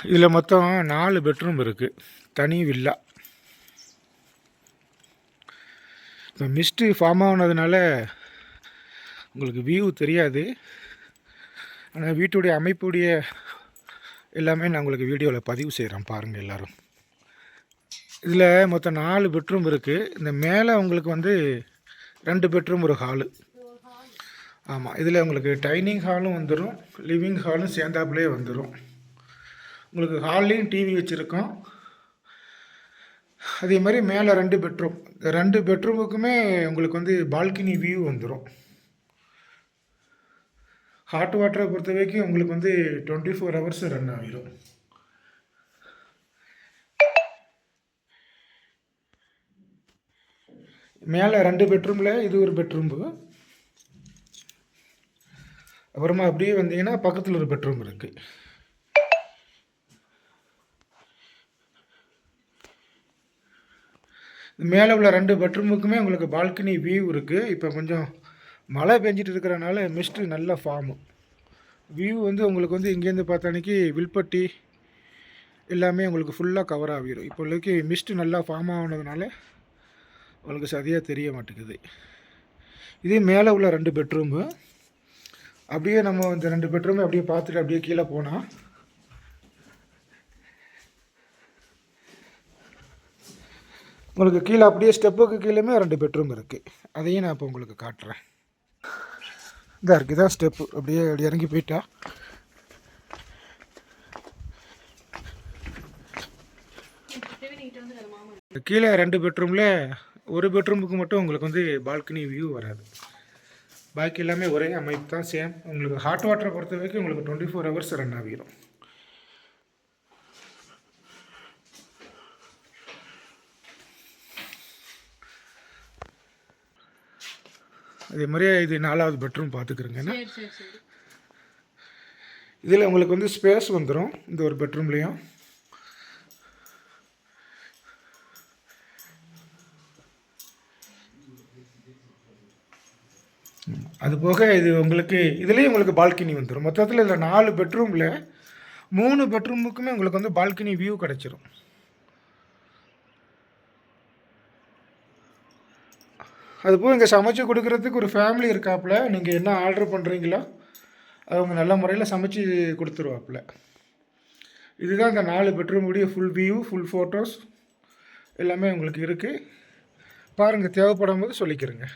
இதில் மொத்தம் 4 பெட்ரூம் இருக்குது, தனி வில்லா. இப்போ மிஸ்ட்டு ஃபார்ம் ஆனதுனால உங்களுக்கு வியூ தெரியாது. ஆனால் வீட்டுடைய அமைப்புடைய எல்லாமே நான் உங்களுக்கு வீடியோவில் பதிவு செய்கிறேன், பாருங்கள் எல்லோரும். இதில் மொத்தம் 4 பெட்ரூம் இருக்குது. இந்த மேலே உங்களுக்கு வந்து 2 பெட்ரூம் ஒரு ஹாலு. ஆமாம், இதில் உங்களுக்கு டைனிங் ஹாலும் வந்துடும், லிவிங் ஹாலும் சேர்ந்தாப்புலேயே வந்துடும். உங்களுக்கு ஹால்லேயும் டிவி வச்சுருக்கோம். அதே மாதிரி மேலே 2 பெட்ரூம், 2 பெட்ரூமுக்குமே உங்களுக்கு வந்து பால்கனி வியூ வந்துடும். ஹாட் வாட்டரை பொறுத்த வரைக்கும் உங்களுக்கு வந்து 24 ஹவர்ஸ் ரன் ஆகிடும். மேலே 2 பெட்ரூமில் இது ஒரு பெட்ரூம்பு. அப்புறமா அப்படியே வந்தீங்கன்னா பக்கத்தில் ஒரு பெட்ரூம் இருக்குது. மேலே உள்ள 2 பெட்ரூமுக்குமே உங்களுக்கு பால்கனி வியூ இருக்குது. இப்போ கொஞ்சம் மழை பெஞ்சிட்டு இருக்கிறனால மிஸ்ட்டு நல்ல ஃபார்மு. வியூ வந்து உங்களுக்கு வந்து இங்கேருந்து பார்த்தானிக்கு வில்பட்டி எல்லாமே உங்களுக்கு ஃபுல்லாக கவர் ஆகிடும். இப்போதைக்கு மிஸ்ட்டு நல்லா ஃபார்ம் ஆனதுனால உங்களுக்கு சரியாக தெரிய மாட்டேங்குது. இதே மேலே உள்ள 2 பெட்ரூமு. அப்படியே நம்ம இந்த 2 பெட்ரூமை அப்படியே பார்த்துட்டு அப்படியே கீழே போனால் உங்களுக்கு கீழே அப்படியே ஸ்டெப்புக்கு கீழேயுமே 2 பெட்ரூம் இருக்குது. அதையும் நான் இப்போ உங்களுக்கு காட்டுறேன். இதாக இருக்குது, இதான் ஸ்டெப்பு. அப்படியே அப்படி இறங்கி போயிட்டா கீழே 2 பெட்ரூமில் ஒரு பெட்ரூமுக்கு மட்டும் உங்களுக்கு வந்து பால்கனி வியூ வராது. பாக்கி எல்லாமே ஒரே அமைப்பு தான், சேம். உங்களுக்கு ஹாட் வாட்டரை பொறுத்த வரைக்கும் உங்களுக்கு 24 ஹவர்ஸ் ரன் ஆகிடும். அதே மாதிரியே இது 4வது பெட்ரூம் பார்த்துக்கிறேங்க. இதில் உங்களுக்கு வந்து ஸ்பேஸ் வந்துடும் இந்த ஒரு பெட்ரூம்லேயும். அது போக இது உங்களுக்கு இதுலேயும் உங்களுக்கு பால்கனி வந்துடும். மொத்தத்தில் இதில் 4 பெட்ரூமில் 3 பெட்ரூமுக்குமே உங்களுக்கு வந்து பால்கனி வியூ கிடச்சிரும். அதுபோல் இங்கே சமைச்சு கொடுக்குறதுக்கு ஒரு ஃபேமிலி இருக்காப்புல. நீங்கள் என்ன ஆர்டர் பண்ணுறீங்களோ அவங்க நல்ல முறையில் சமைச்சு கொடுத்துருவாப்புல. இதுதான் இந்த 4 பெட்ரூமுடைய ஃபுல் வியூ, ஃபுல் ஃபோட்டோஸ் எல்லாமே உங்களுக்கு இருக்குது. பாருங்கள், தேவைப்படும் போது சொல்லிக்கிறேங்க.